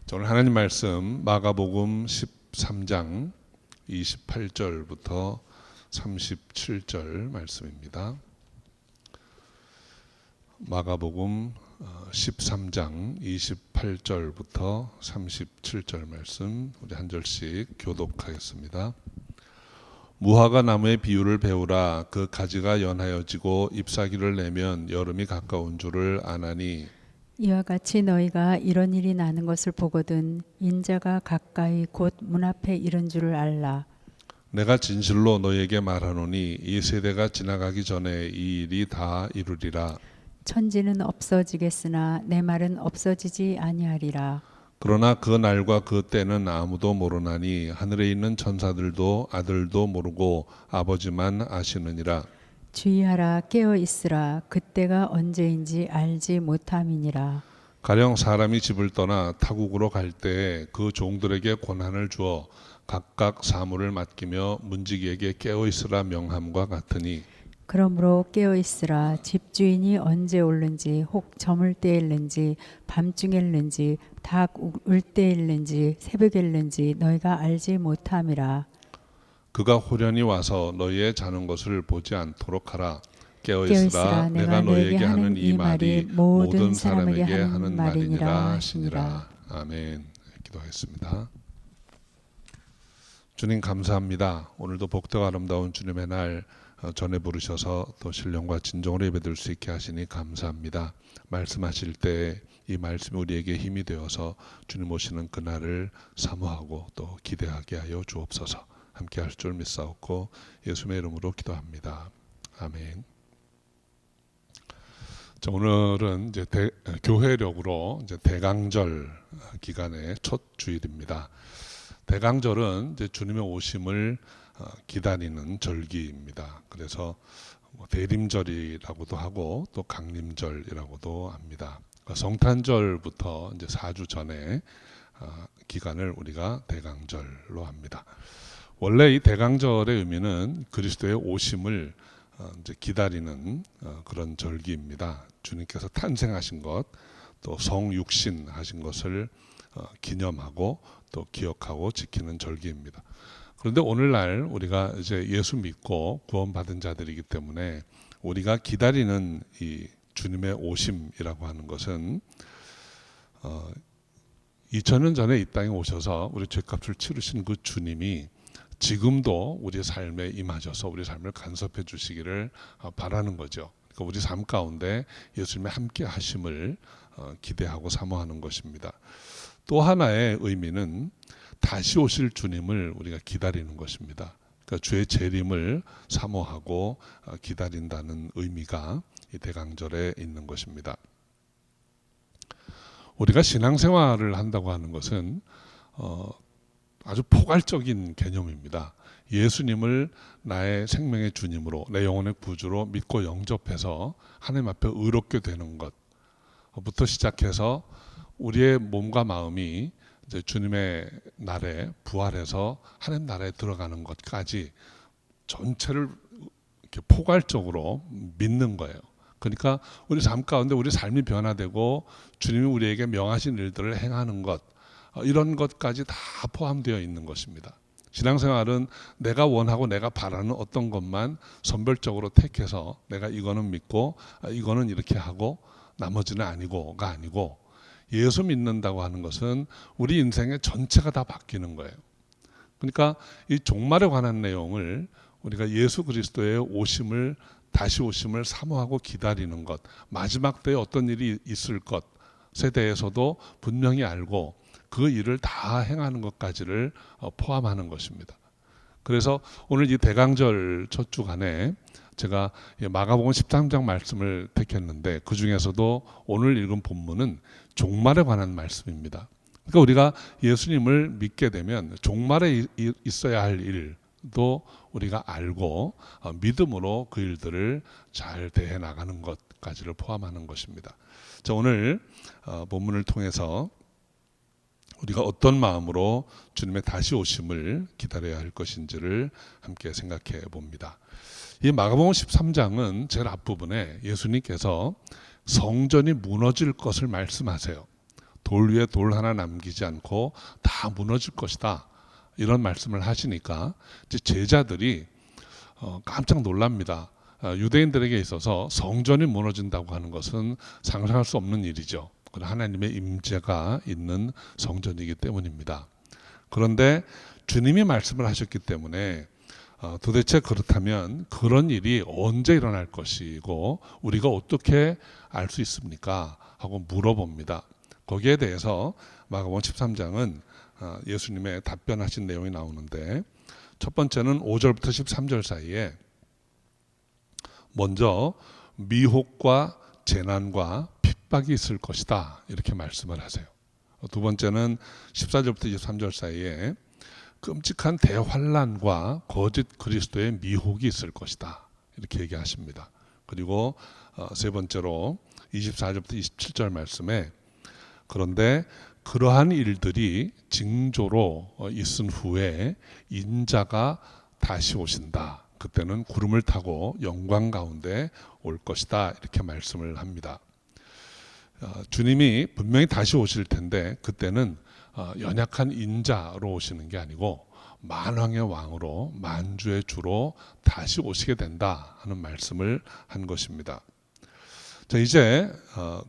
자, 오늘 하나님 말씀 마가복음 13장 28절부터 37절 말씀입니다. 마가복음 13장 28절부터 37절 말씀 우리 한 절씩 교독하겠습니다. 무화과 나무의 비유를 배우라. 그 가지가 연하여지고 잎사귀를 내면 여름이 가까운 줄을 아나니 이와 같이 너희가 이런 일이 나는 것을 보거든 인자가 가까이 곧 문 앞에 이른 줄을 알라. 내가 진실로 너희에게 말하노니 이 세대가 지나가기 전에 이 일이 다 이루리라. 천지는 없어지겠으나 내 말은 없어지지 아니하리라. 그러나 그 날과 그 때는 아무도 모르나니 하늘에 있는 천사들도 아들도 모르고 아버지만 아시느니라. 주의하라, 깨어 있으라. 그때가 언제인지 알지 못함이니라. 가령 사람이 집을 떠나 타국으로 갈 때에 그 종들에게 권한을 주어 각각 사물을 맡기며 문지기에게 깨어 있으라 명함과 같으니 그러므로 깨어 있으라. 집주인이 언제 올는지 혹 저물 때일는지 밤중일는지 닭 울 때일는지 새벽일는지 너희가 알지 못함이라. 그가 호련히 와서 너희의 자는 것을 보지 않도록 하라. 깨어 깨어 있으라. 있으라. 내가 너희에게 하는 이 말이 모든 사람에게 하는 말이니라 하시니라. 아멘. 기도하겠습니다. 주님 감사합니다. 오늘도 복되고 아름다운 주님의 날 전에 부르셔서 또 신령과 진정으로 예배드릴 수 있게 하시니 감사합니다. 말씀하실 때 이 말씀이 우리에게 힘이 되어서 주님 오시는 그날을 사모하고 또 기대하게 하여 주옵소서. 함께 할 줄 믿사옵고 예수님의 이름으로 기도합니다. 아멘. 자, 오늘은 이제 교회력으로 이제 대강절 기간의 첫 주일입니다. 대강절은 이제 주님의 오심을 기다리는 절기입니다. 그래서 대림절이라고도 하고 또 강림절이라고도 합니다. 성탄절부터 이제 4주 전에 기간을 우리가 대강절로 합니다. 원래 이 대강절의 의미는 그리스도의 오심을 이제 기다리는 그런 절기입니다. 주님께서 탄생하신 것, 또 성육신 하신 것을 기념하고 또 기억하고 지키는 절기입니다. 그런데 오늘날 우리가 이제 예수 믿고 구원받은 자들이기 때문에 우리가 기다리는 이 주님의 오심이라고 하는 것은 2000년 전에 이 땅에 오셔서 우리 죄값을 치르신 그 주님이 지금도 우리 삶에 임하셔서 우리 삶을 간섭해 주시기를 바라는 거죠. 그러니까 우리 삶 가운데 예수님의 함께 하심을 기대하고 사모하는 것입니다. 또 하나의 의미는 다시 오실 주님을 우리가 기다리는 것입니다. 그러니까 주의 재림을 사모하고 기다린다는 의미가 이 대강절에 있는 것입니다. 우리가 신앙생활을 한다고 하는 것은 아주 포괄적인 개념입니다. 예수님을 나의 생명의 주님으로 내 영혼의 구주로 믿고 영접해서 하나님 앞에 의롭게 되는 것부터 시작해서 우리의 몸과 마음이 이제 주님의 날에 부활해서 하나님 나라에 들어가는 것까지 전체를 이렇게 포괄적으로 믿는 거예요. 그러니까 우리 삶 가운데 우리 삶이 변화되고 주님이 우리에게 명하신 일들을 행하는 것, 이런 것까지 다 포함되어 있는 것입니다. 신앙생활은 내가 원하고 내가 바라는 어떤 것만 선별적으로 택해서 내가 이거는 믿고 이거는 이렇게 하고 나머지는 아니고가 아니고, 예수 믿는다고 하는 것은 우리 인생의 전체가 다 바뀌는 거예요. 그러니까 이 종말에 관한 내용을 우리가 예수 그리스도의 오심을, 다시 오심을 사모하고 기다리는 것, 마지막 때에 어떤 일이 있을 것에 대해서도 분명히 알고 그 일을 다 행하는 것까지를 포함하는 것입니다. 그래서 오늘 이 대강절 첫 주간에 제가 마가복음 13장 말씀을 택했는데 그 중에서도 오늘 읽은 본문은 종말에 관한 말씀입니다. 그러니까 우리가 예수님을 믿게 되면 종말에 있어야 할 일도 우리가 알고 믿음으로 그 일들을 잘 대해 나가는 것까지를 포함하는 것입니다. 자, 오늘 본문을 통해서 우리가 어떤 마음으로 주님의 다시 오심을 기다려야 할 것인지를 함께 생각해 봅니다. 이 마가복음 13장은 제일 앞부분에 예수님께서 성전이 무너질 것을 말씀하세요. 돌 위에 돌 하나 남기지 않고 다 무너질 것이다. 이런 말씀을 하시니까 이제 제자들이 깜짝 놀랍니다. 유대인들에게 있어서 성전이 무너진다고 하는 것은 상상할 수 없는 일이죠. 하나님의 임재가 있는 성전이기 때문입니다. 그런데 주님이 말씀을 하셨기 때문에 도대체 그렇다면 그런 일이 언제 일어날 것이고 우리가 어떻게 알 수 있습니까? 하고 물어봅니다. 거기에 대해서 마가복음 13장은 예수님의 답변하신 내용이 나오는데, 첫 번째는 5절부터 13절 사이에 먼저 미혹과 재난과 핍박이 있을 것이다, 이렇게 말씀을 하세요. 두 번째는 14절부터 23절 사이에 끔찍한 대환란과 거짓 그리스도의 미혹이 있을 것이다, 이렇게 얘기하십니다. 그리고 세 번째로 24절부터 27절 말씀에 그런데 그러한 일들이 징조로 있은 후에 인자가 다시 오신다. 그때는 구름을 타고 영광 가운데 올 것이다, 이렇게 말씀을 합니다. 주님이 분명히 다시 오실 텐데 그때는 연약한 인자로 오시는 게 아니고 만왕의 왕으로 만주의 주로 다시 오시게 된다 하는 말씀을 한 것입니다. 자, 이제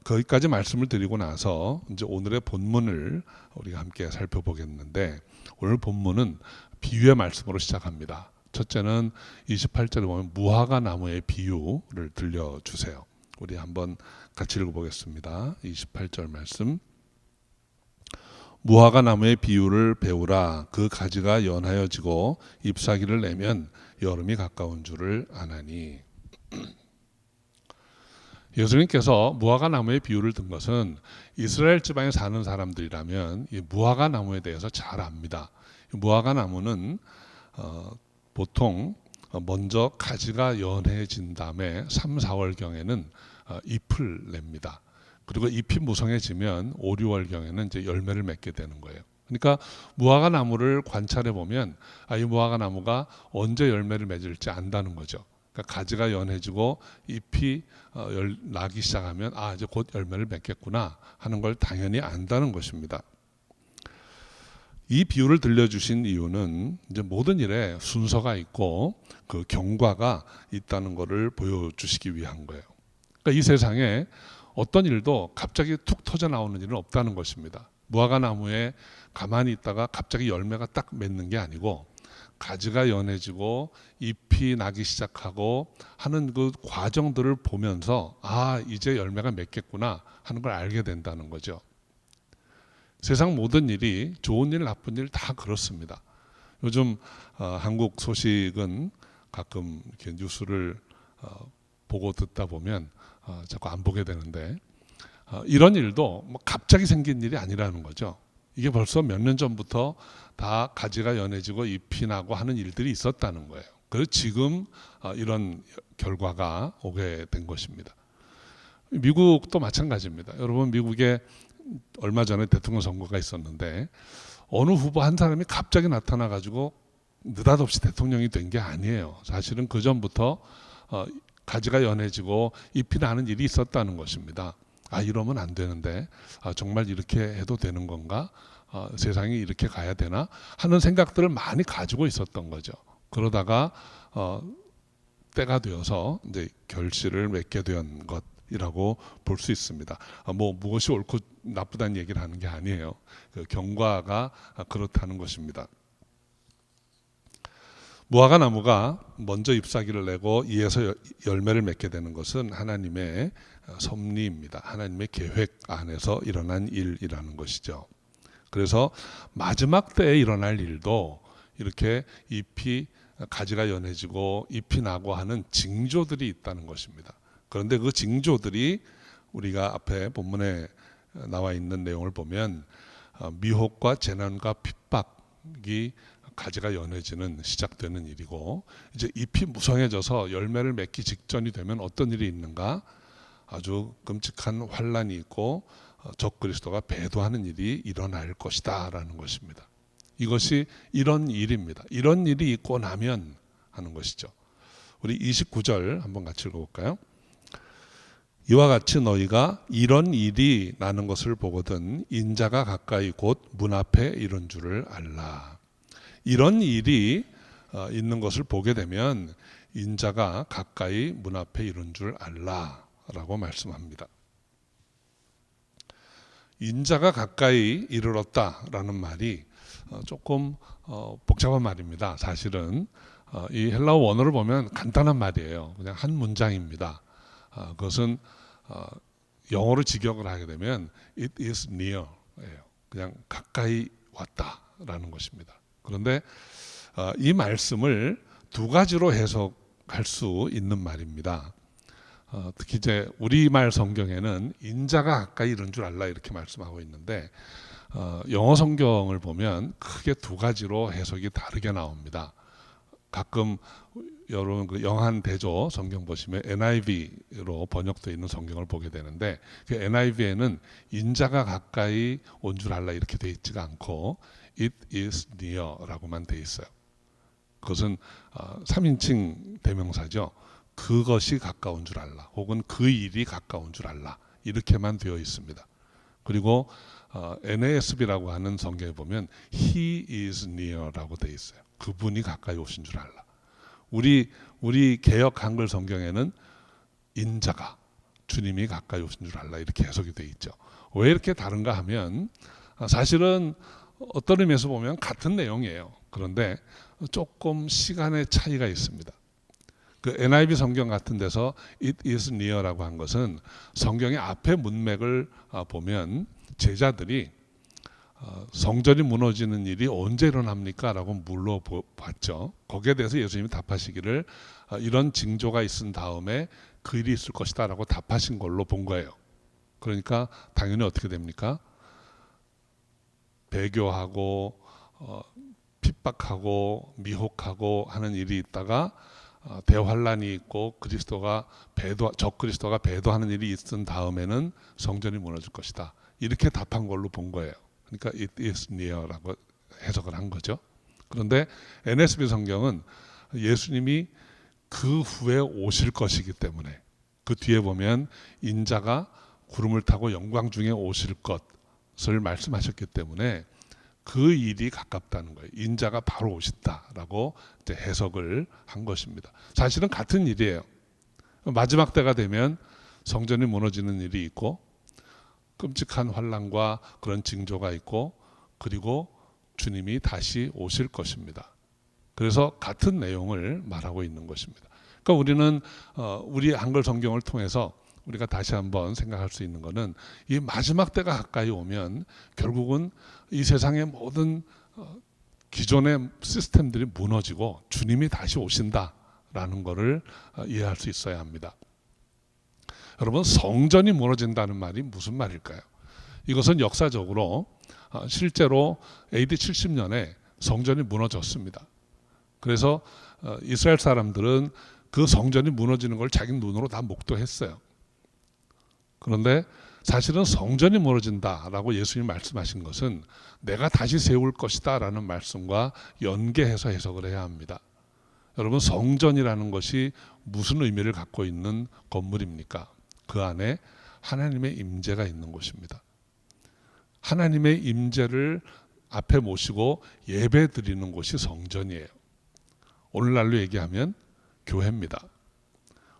거기까지 말씀을 드리고 나서 이제 오늘의 본문을 우리가 함께 살펴보겠는데, 오늘 본문은 비유의 말씀으로 시작합니다. 첫째는 28절에 보면 무화과 나무의 비유를 들려주세요. 우리 한번 같이 읽어보겠습니다. 28절 말씀. 무화과 나무의 비유를 배우라. 그 가지가 연하여지고 잎사귀를 내면 여름이 가까운 줄을 아나니. 예수님께서 무화과 나무의 비유를 든 것은 이스라엘 지방에 사는 사람들이라면 이 무화과 나무에 대해서 잘 압니다. 무화과 나무는 보통 먼저 가지가 연해진 다음에 3, 4월경에는 잎을 냅니다. 그리고 잎이 무성해지면 5, 6월경에는 이제 열매를 맺게 되는 거예요. 그러니까 무화과 나무를 관찰해 보면 이 무화과 나무가 언제 열매를 맺을지 안다는 거죠. 그러니까 가지가 연해지고 잎이 나기 시작하면 이제 곧 열매를 맺겠구나 하는 걸 당연히 안다는 것입니다. 이 비유를 들려주신 이유는 이제 모든 일에 순서가 있고 그 경과가 있다는 것을 보여주시기 위한 거예요. 그러니까 이 세상에 어떤 일도 갑자기 툭 터져 나오는 일은 없다는 것입니다. 무화과 나무에 가만히 있다가 갑자기 열매가 딱 맺는 게 아니고 가지가 연해지고 잎이 나기 시작하고 하는 그 과정들을 보면서 이제 열매가 맺겠구나 하는 걸 알게 된다는 거죠. 세상 모든 일이 좋은 일 나쁜 일 다 그렇습니다. 요즘 한국 소식은 가끔 이렇게 뉴스를 보고 듣다 보면 자꾸 안 보게 되는데, 이런 일도 뭐 갑자기 생긴 일이 아니라는 거죠. 이게 벌써 몇 년 전부터 다 가지가 연해지고 잎이 나고 하는 일들이 있었다는 거예요. 그래서 지금 이런 결과가 오게 된 것입니다. 미국도 마찬가지입니다. 여러분, 미국에 얼마 전에 대통령 선거가 있었는데 어느 후보 한 사람이 갑자기 나타나 가지고 느닷없이 대통령이 된 게 아니에요. 사실은 그 전부터 가지가 연해지고 잎이 나는 일이 있었다는 것입니다. 이러면 안 되는데 정말 이렇게 해도 되는 건가? 세상이 이렇게 가야 되나? 하는 생각들을 많이 가지고 있었던 거죠. 그러다가 때가 되어서 이제 결실을 맺게 된 것이라고 볼 수 있습니다. 무엇이 옳고 나쁘다는 얘기를 하는 게 아니에요. 그 경과가 그렇다는 것입니다. 무화과 나무가 먼저 잎사귀를 내고 이에서 열매를 맺게 되는 것은 하나님의 섭리입니다. 하나님의 계획 안에서 일어난 일이라는 것이죠. 그래서 마지막 때에 일어날 일도 이렇게 잎이 가지가 연해지고 잎이 나고 하는 징조들이 있다는 것입니다. 그런데 그 징조들이 우리가 앞에 본문에 나와 있는 내용을 보면 미혹과 재난과 핍박이 가지가 연해지는 시작되는 일이고, 이제 잎이 무성해져서 열매를 맺기 직전이 되면 어떤 일이 있는가? 아주 끔찍한 환란이 있고 적그리스도가 배도하는 일이 일어날 것이다라는 것입니다. 이것이 이런 일입니다. 이런 일이 있고 나면 하는 것이죠. 우리 29절 한번 같이 읽어볼까요? 이와 같이 너희가 이런 일이 나는 것을 보거든 인자가 가까이 곧 문 앞에 이른 줄을 알라. 이런 일이 있는 것을 보게 되면 인자가 가까이 문 앞에 이른 줄 알라라고 말씀합니다. 인자가 가까이 이르렀다라는 말이 조금 복잡한 말입니다. 사실은 이 헬라어 원어를 보면 간단한 말이에요. 그냥 한 문장입니다. 그것은 영어로 직역을 하게 되면 it is near 예요. 그냥 가까이 왔다라는 것입니다. 그런데 이 말씀을 두 가지로 해석할 수 있는 말입니다. 특히 이제 우리말 성경에는 인자가 가까이 이른 줄 알라 이렇게 말씀하고 있는데 영어 성경을 보면 크게 두 가지로 해석이 다르게 나옵니다. 가끔 여러분 그 영한 대조 성경 보시면 NIV로 번역되어 있는 성경을 보게 되는데 그 NIV에는 인자가 가까이 온 줄 알라 이렇게 되어 있지가 않고 it is near라고만 되어 있어요. 그것은 3인칭 대명사죠. 그것이 가까운 줄 알라 혹은 그 일이 가까운 줄 알라 이렇게만 되어 있습니다. 그리고 NASB라고 하는 성경에 보면 He is near라고 되어 있어요. 그분이 가까이 오신 줄 알라. 우리 개역 한글 성경에는 인자가 주님이 가까이 오신 줄 알라 이렇게 해석이 되어 있죠. 왜 이렇게 다른가 하면 사실은 어떤 의미에서 보면 같은 내용이에요. 그런데 조금 시간의 차이가 있습니다. 그 NIV 성경 같은 데서 it is near라고 한 것은 성경의 앞에 문맥을 보면 제자들이 성전이 무너지는 일이 언제 일어납니까? 라고 물어봤죠. 거기에 대해서 예수님이 답하시기를 이런 징조가 있은 다음에 그 일이 있을 것이다 라고 답하신 걸로 본 거예요. 그러니까 당연히 어떻게 됩니까? 배교하고 핍박하고 미혹하고 하는 일이 있다가 대환란이 있고 적 그리스도가 배도하는 일이 있은 다음에는 성전이 무너질 것이다. 이렇게 답한 걸로 본 거예요. 그러니까 it is near라고 해석을 한 거죠. 그런데 NSB 성경은 예수님이 그 후에 오실 것이기 때문에 그 뒤에 보면 인자가 구름을 타고 영광 중에 오실 것을 말씀하셨기 때문에 그 일이 가깝다는 거예요. 인자가 바로 오신다라고 이제 해석을 한 것입니다. 사실은 같은 일이에요. 마지막 때가 되면 성전이 무너지는 일이 있고 끔찍한 환난과 그런 징조가 있고 그리고 주님이 다시 오실 것입니다. 그래서 같은 내용을 말하고 있는 것입니다. 그러니까 우리는 우리 한글 성경을 통해서 우리가 다시 한번 생각할 수 있는 것은 이 마지막 때가 가까이 오면 결국은 이 세상의 모든 기존의 시스템들이 무너지고 주님이 다시 오신다라는 것을 이해할 수 있어야 합니다. 여러분, 성전이 무너진다는 말이 무슨 말일까요? 이것은 역사적으로 실제로 AD 70년에 성전이 무너졌습니다. 그래서 이스라엘 사람들은 그 성전이 무너지는 걸 자기 눈으로 다 목도했어요. 그런데 사실은 성전이 무너진다라고 예수님이 말씀하신 것은 내가 다시 세울 것이다 라는 말씀과 연계해서 해석을 해야 합니다. 여러분, 성전이라는 것이 무슨 의미를 갖고 있는 건물입니까? 그 안에 하나님의 임재가 있는 곳입니다. 하나님의 임재를 앞에 모시고 예배 드리는 곳이 성전이에요. 오늘날로 얘기하면 교회입니다.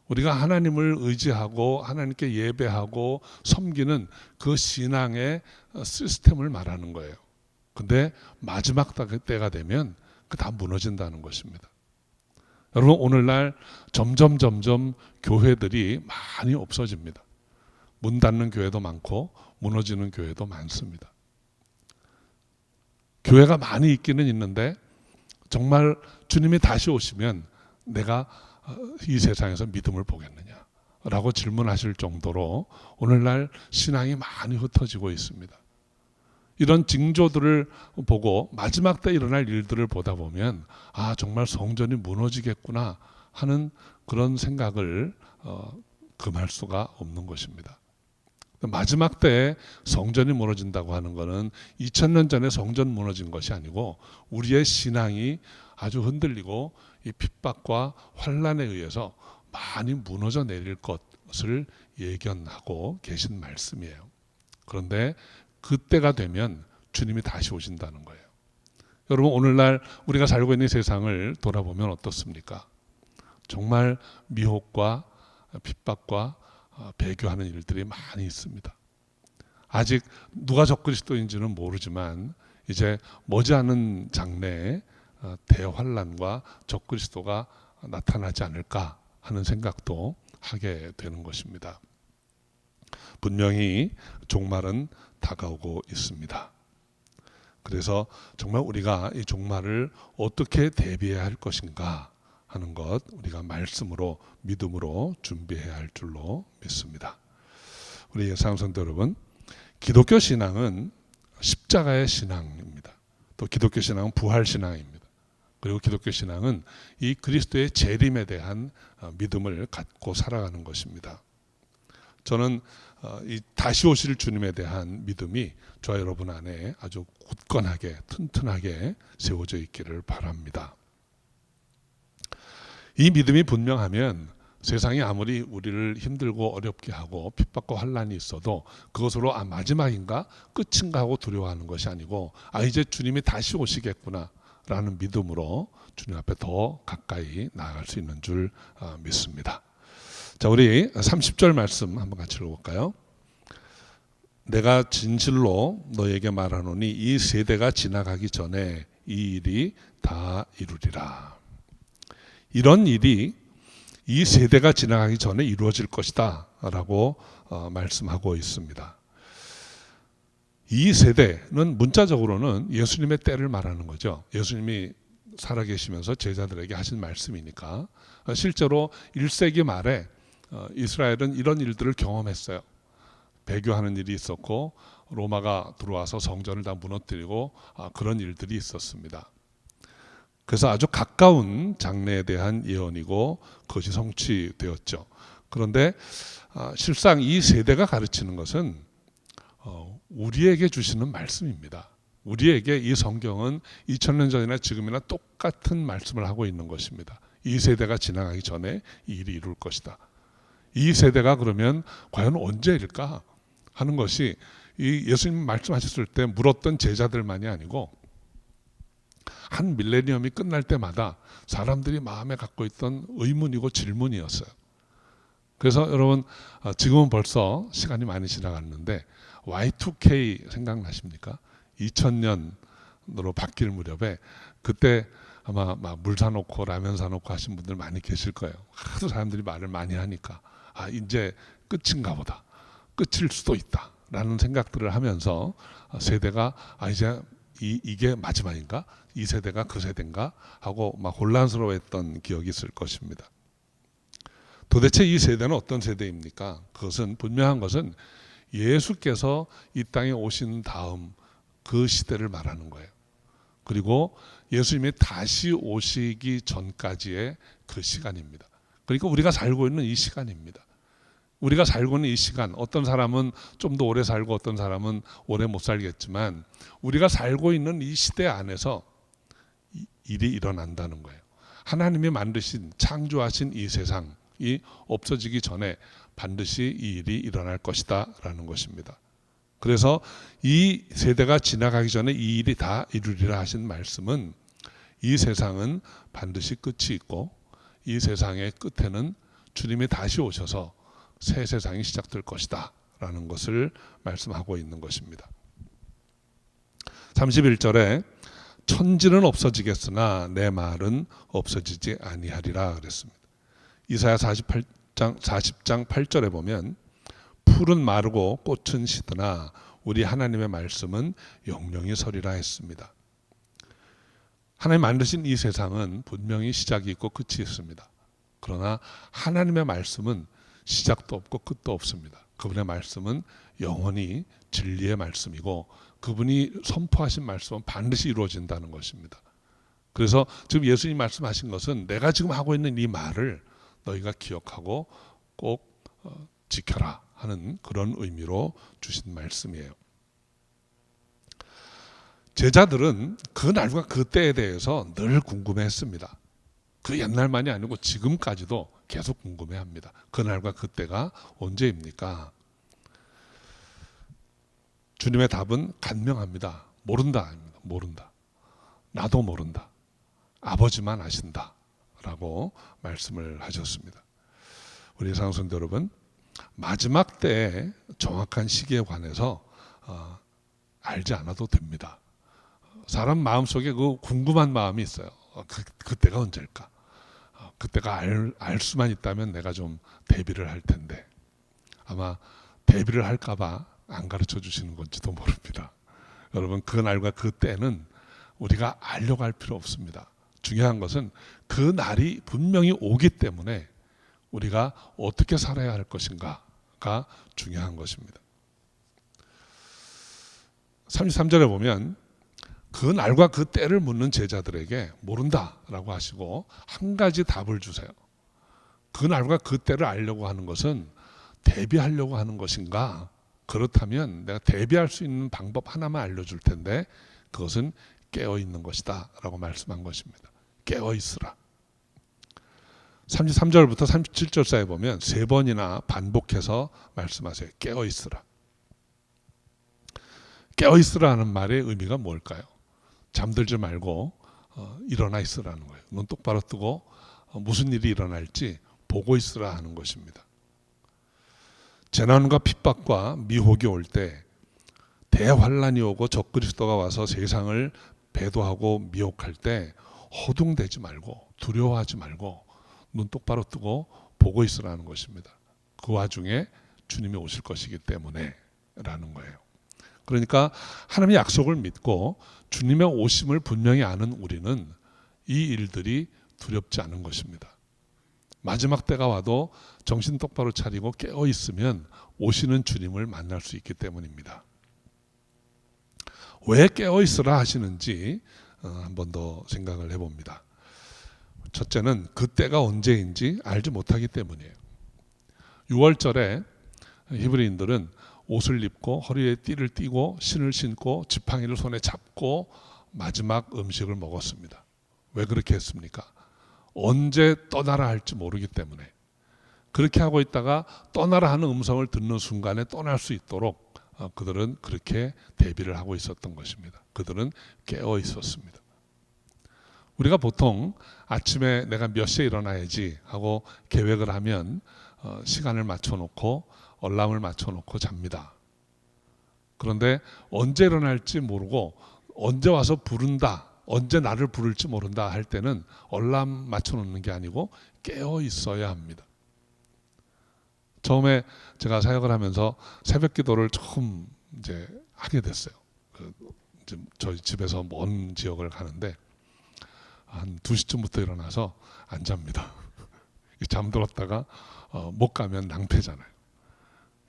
우리가 하나님을 의지하고 하나님께 예배하고 섬기는 그 신앙의 시스템을 말하는 거예요. 근데 마지막 때가 되면 그 다 무너진다는 것입니다. 여러분, 오늘날 점점 교회들이 많이 없어집니다. 문 닫는 교회도 많고 무너지는 교회도 많습니다. 교회가 많이 있기는 있는데 정말 주님이 다시 오시면 내가 이 세상에서 믿음을 보겠느냐라고 질문하실 정도로 오늘날 신앙이 많이 흩어지고 있습니다. 이런 징조들을 보고 마지막 때 일어날 일들을 보다 보면 정말 성전이 무너지겠구나 하는 그런 생각을 금할 수가 없는 것입니다. 마지막 때에 성전이 무너진다고 하는 것은 2000년 전에 성전 무너진 것이 아니고 우리의 신앙이 아주 흔들리고 이 핍박과 환난에 의해서 많이 무너져 내릴 것, 것을 예견하고 계신 말씀이에요. 그런데 그때가 되면 주님이 다시 오신다는 거예요. 여러분, 오늘날 우리가 살고 있는 세상을 돌아보면 어떻습니까? 정말 미혹과 핍박과 배교하는 일들이 많이 있습니다. 아직 누가 적그리스도인지는 모르지만 이제 머지않은 장래에 대환란과 적그리스도가 나타나지 않을까 하는 생각도 하게 되는 것입니다. 분명히 종말은 다가오고 있습니다. 그래서 정말 우리가 이 종말을 어떻게 대비해야 할 것인가 하는 것, 우리가 말씀으로, 믿음으로 준비해야 할 줄로 믿습니다. 우리 사랑성도 여러분, 기독교 신앙은 십자가의 신앙입니다. 또 기독교 신앙은 부활 신앙입니다. 그리고 기독교 신앙은 이 그리스도의 재림에 대한 믿음을 갖고 살아가는 것입니다. 저는 이 다시 오실 주님에 대한 믿음이 저와 여러분 안에 아주 굳건하게 튼튼하게 세워져 있기를 바랍니다. 이 믿음이 분명하면 세상이 아무리 우리를 힘들고 어렵게 하고 핍박과 환난이 있어도 그것으로 마지막인가 끝인가 하고 두려워하는 것이 아니고 이제 주님이 다시 오시겠구나 라는 믿음으로 주님 앞에 더 가까이 나아갈 수 있는 줄 믿습니다. 자, 우리 30절 말씀 한번 같이 읽어볼까요? 내가 진실로 너에게 말하노니 이 세대가 지나가기 전에 이 일이 다 이루리라. 이런 일이 이 세대가 지나가기 전에 이루어질 것이다 라고 말씀하고 있습니다. 이 세대는 문자적으로는 예수님의 때를 말하는 거죠. 예수님이 살아계시면서 제자들에게 하신 말씀이니까. 실제로 1세기 말에 이스라엘은 이런 일들을 경험했어요. 배교하는 일이 있었고 로마가 들어와서 성전을 다 무너뜨리고 그런 일들이 있었습니다. 그래서 아주 가까운 장래에 대한 예언이고 그것이 성취되었죠. 그런데 실상 이 세대가 가르치는 것은 우리에게 주시는 말씀입니다. 우리에게 이 성경은 2000년 전이나 지금이나 똑같은 말씀을 하고 있는 것입니다. 이 세대가 지나가기 전에 이 일이 이룰 것이다. 이 세대가 그러면 과연 언제일까 하는 것이 이 예수님 말씀하셨을 때 물었던 제자들만이 아니고 한 밀레니엄이 끝날 때마다 사람들이 마음에 갖고 있던 의문이고 질문이었어요. 그래서 여러분, 지금은 벌써 시간이 많이 지나갔는데 Y2K 생각나십니까? 2000년으로 바뀔 무렵에 그때 아마 막 물 사놓고 라면 사놓고 하신 분들 많이 계실 거예요. 하도 사람들이 말을 많이 하니까 이제 끝인가 보다, 끝일 수도 있다 라는 생각들을 하면서 세대가 이제 이게 마지막인가? 이 세대가 그 세대인가? 하고 막 혼란스러워했던 기억이 있을 것입니다. 도대체 이 세대는 어떤 세대입니까? 그것은 분명한 것은 예수께서 이 땅에 오신 다음 그 시대를 말하는 거예요. 그리고 예수님이 다시 오시기 전까지의 그 시간입니다. 그러니까 우리가 살고 있는 이 시간입니다. 우리가 살고 있는 이 시간, 어떤 사람은 좀 더 오래 살고 어떤 사람은 오래 못 살겠지만 우리가 살고 있는 이 시대 안에서 일이 일어난다는 거예요. 하나님이 만드신 창조하신 이 세상이 없어지기 전에 반드시 이 일이 일어날 것이다 라는 것입니다. 그래서 이 세대가 지나가기 전에 이 일이 다 이루리라 하신 말씀은 이 세상은 반드시 끝이 있고 이 세상의 끝에는 주님이 다시 오셔서 새 세상이 시작될 것이다 라는 것을 말씀하고 있는 것입니다. 31절에 천지는 없어지겠으나 내 말은 없어지지 아니하리라 그랬습니다. 이사야 40장 8절에 보면 풀은 마르고 꽃은 시드나 우리 하나님의 말씀은 영영이 서리라 했습니다. 하나님 만드신 이 세상은 분명히 시작이 있고 끝이 있습니다. 그러나 하나님의 말씀은 시작도 없고 끝도 없습니다. 그분의 말씀은 영원히 진리의 말씀이고 그분이 선포하신 말씀은 반드시 이루어진다는 것입니다. 그래서 지금 예수님 말씀하신 것은 내가 지금 하고 있는 이 말을 너희가 기억하고 꼭 지켜라 하는 그런 의미로 주신 말씀이에요. 제자들은 그 날과 그 때에 대해서 늘 궁금해했습니다. 그 옛날만이 아니고 지금까지도 계속 궁금해합니다. 그날과 그때가 언제입니까? 주님의 답은 간명합니다. 모른다. 모른다. 나도 모른다. 아버지만 아신다. 라고 말씀을 하셨습니다. 우리 사랑성도 여러분, 마지막 때의 정확한 시기에 관해서 알지 않아도 됩니다. 사람 마음속에 그 궁금한 마음이 있어요. 그때가 언제일까? 그때가 알 수만 있다면 내가 좀 대비를 할 텐데, 아마 대비를 할까봐 안 가르쳐 주시는 건지도 모릅니다. 여러분, 그 날과 그 때는 우리가 알려고 할 필요 없습니다. 중요한 것은 그 날이 분명히 오기 때문에 우리가 어떻게 살아야 할 것인가가 중요한 것입니다. 33절에 보면 그 날과 그 때를 묻는 제자들에게 모른다라고 하시고 한 가지 답을 주세요. 그 날과 그 때를 알려고 하는 것은 대비하려고 하는 것인가? 그렇다면 내가 대비할 수 있는 방법 하나만 알려줄 텐데 그것은 깨어있는 것이다 라고 말씀한 것입니다. 깨어있으라. 33절부터 37절 사이에 보면 세 번이나 반복해서 말씀하세요. 깨어있으라. 깨어있으라는 말의 의미가 뭘까요? 잠들지 말고 일어나 있으라는 거예요. 눈 똑바로 뜨고 무슨 일이 일어날지 보고 있으라 하는 것입니다. 재난과 핍박과 미혹이 올 때, 대환란이 오고 적그리스도가 와서 세상을 배도하고 미혹할 때 허둥대지 말고 두려워하지 말고 눈 똑바로 뜨고 보고 있으라는 것입니다. 그 와중에 주님이 오실 것이기 때문에 라는 거예요. 그러니까 하나님의 약속을 믿고 주님의 오심을 분명히 아는 우리는 이 일들이 두렵지 않은 것입니다. 마지막 때가 와도 정신 똑바로 차리고 깨어 있으면 오시는 주님을 만날 수 있기 때문입니다. 왜 깨어 있으라 하시는지 한 번 더 생각을 해봅니다. 첫째는 그때가 언제인지 알지 못하기 때문이에요. 6월절에 히브리인들은 옷을 입고 허리에 띠를 띠고 신을 신고 지팡이를 손에 잡고 마지막 음식을 먹었습니다. 왜 그렇게 했습니까? 언제 떠나라 할지 모르기 때문에. 그렇게 하고 있다가 떠나라 하는 음성을 듣는 순간에 떠날 수 있도록 그들은 그렇게 대비를 하고 있었던 것입니다. 그들은 깨어 있었습니다. 우리가 보통 아침에 내가 몇 시에 일어나야지 하고 계획을 하면 시간을 맞춰놓고 얼람을 맞춰놓고 잡니다. 그런데 언제 일어날지 모르고 언제 와서 부른다, 언제 나를 부를지 모른다 할 때는 얼람 맞춰놓는 게 아니고 깨어 있어야 합니다. 처음에 제가 사역을 하면서 새벽 기도를 처음 이제 하게 됐어요. 저희 집에서 먼 지역을 가는데 한 2시쯤부터 일어나서 안 잡니다. 잠들었다가 못 가면 낭패잖아요.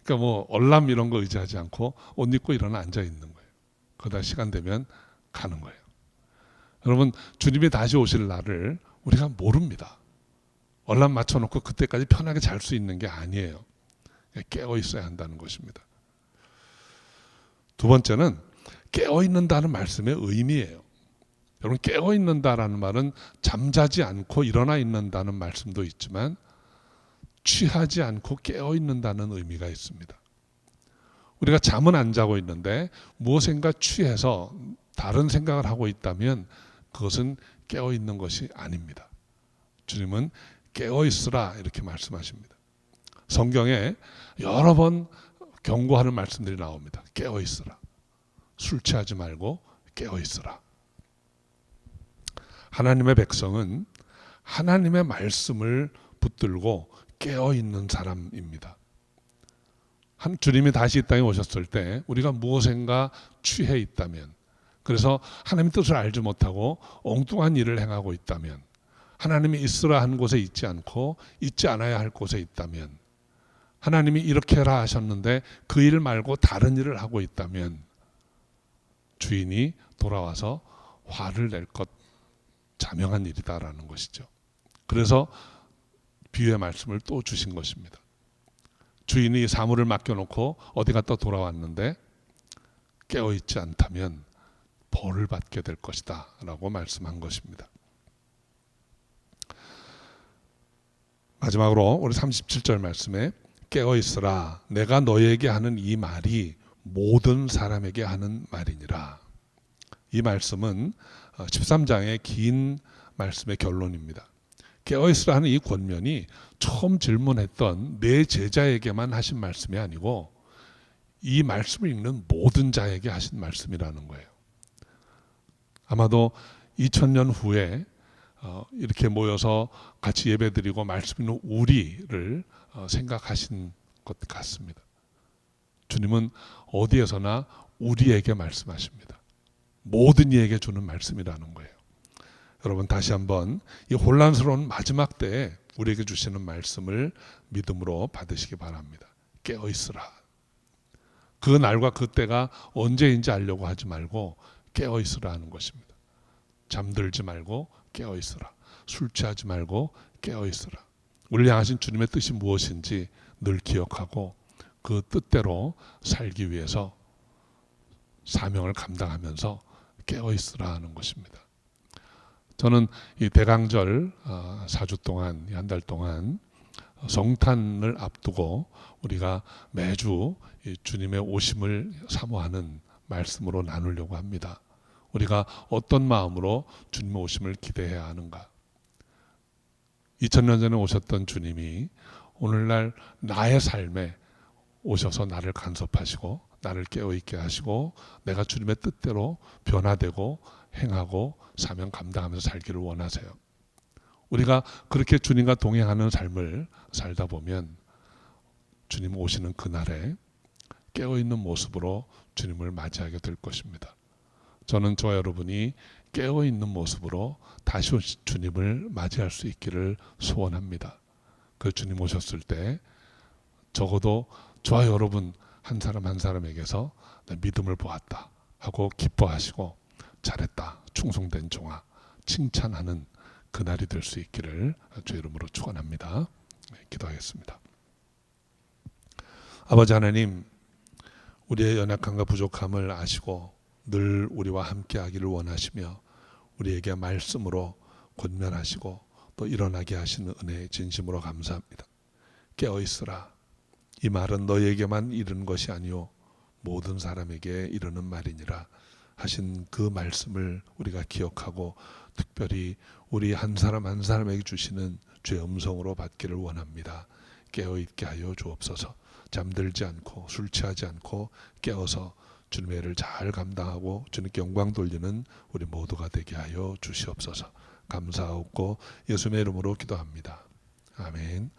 그러니까 뭐 얼람 이런 거 의지하지 않고 옷 입고 일어나 앉아 있는 거예요. 그러다 시간 되면 가는 거예요. 여러분, 주님이 다시 오실 날을 우리가 모릅니다. 얼람 맞춰놓고 그때까지 편하게 잘 수 있는 게 아니에요. 깨어 있어야 한다는 것입니다. 두 번째는 깨어 있는다는 말씀의 의미예요. 여러분, 깨어 있는다라는 말은 잠자지 않고 일어나 있는다는 말씀도 있지만 취하지 않고 깨어 있는다는 의미가 있습니다. 우리가 잠은 안 자고 있는데 무엇인가 취해서 다른 생각을 하고 있다면 그것은 깨어 있는 것이 아닙니다. 주님은 깨어 있으라 이렇게 말씀하십니다. 성경에 여러 번 경고하는 말씀들이 나옵니다. 깨어 있으라. 술 취하지 말고 깨어 있으라. 하나님의 백성은 하나님의 말씀을 붙들고 깨어 있는 사람입니다. 주님이 다시 이 땅에 오셨을 때 우리가 무엇인가 취해 있다면, 그래서 하나님의 뜻을 알지 못하고 엉뚱한 일을 행하고 있다면, 하나님이 있으라 한 곳에 있지 않고 있지 않아야 할 곳에 있다면, 하나님이 이렇게 해라 하셨는데 그 일 말고 다른 일을 하고 있다면 주인이 돌아와서 화를 낼 것 자명한 일이다라는 것이죠. 그래서 비유의 말씀을 또 주신 것입니다. 주인이 사물을 맡겨놓고 어디 갔다 돌아왔는데 깨어있지 않다면 벌을 받게 될 것이다 라고 말씀한 것입니다. 마지막으로 우리 37절 말씀에 깨어 있으라 내가 너에게 하는 이 말이 모든 사람에게 하는 말이니라. 이 말씀은 13장의 긴 말씀의 결론입니다. 깨어 있으라 하는 이 권면이 처음 질문했던 네 제자에게만 하신 말씀이 아니고 이 말씀을 읽는 모든 자에게 하신 말씀이라는 거예요. 아마도 2000년 후에 이렇게 모여서 같이 예배드리고 말씀 있는 우리를 생각하신 것 같습니다. 주님은 어디에서나 우리에게 말씀하십니다. 모든 이에게 주는 말씀이라는 거예요. 여러분 다시 한번 이 혼란스러운 마지막 때에 우리에게 주시는 말씀을 믿음으로 받으시기 바랍니다. 깨어 있으라. 그 날과 그 때가 언제인지 알려고 하지 말고 깨어 있으라 하는 것입니다. 잠들지 말고 깨어 있으라. 술 취하지 말고 깨어 있으라. 우리를 향하신 주님의 뜻이 무엇인지 늘 기억하고 그 뜻대로 살기 위해서 사명을 감당하면서 깨어 있으라 하는 것입니다. 저는 이 대강절 4주 동안, 한 달 동안 성탄을 앞두고 우리가 매주 이 주님의 오심을 사모하는 말씀으로 나누려고 합니다. 우리가 어떤 마음으로 주님의 오심을 기대해야 하는가? 2000년 전에 오셨던 주님이 오늘날 나의 삶에 오셔서 나를 간섭하시고 나를 깨어있게 하시고 내가 주님의 뜻대로 변화되고 행하고 사명 감당하면서 살기를 원하세요. 우리가 그렇게 주님과 동행하는 삶을 살다 보면 주님 오시는 그날에 깨어있는 모습으로 주님을 맞이하게 될 것입니다. 저는 저와 여러분이 깨어있는 모습으로 다시 오신 주님을 맞이할 수 있기를 소원합니다. 그 주님 오셨을 때 적어도 저와 여러분 한 사람 한 사람에게서 내 믿음을 보았다 하고 기뻐하시고 잘했다 충성된 종아 칭찬하는 그날이 될 수 있기를 주의 이름으로 축원합니다. 기도하겠습니다. 아버지 하나님, 우리의 연약함과 부족함을 아시고 늘 우리와 함께 하기를 원하시며 우리에게 말씀으로 권면하시고 또 일어나게 하시는 은혜에 진심으로 감사합니다. 깨어 있으라. 이 말은 너에게만 이르는 것이 아니요 모든 사람에게 이르는 말이니라 하신 그 말씀을 우리가 기억하고 특별히 우리 한 사람 한 사람에게 주시는 주의 음성으로 받기를 원합니다. 깨어있게 하여 주옵소서. 잠들지 않고 술 취하지 않고 깨어서 주님의 일을 잘 감당하고 주님께 영광 돌리는 우리 모두가 되게 하여 주시옵소서. 감사하고 예수님의 이름으로 기도합니다. 아멘.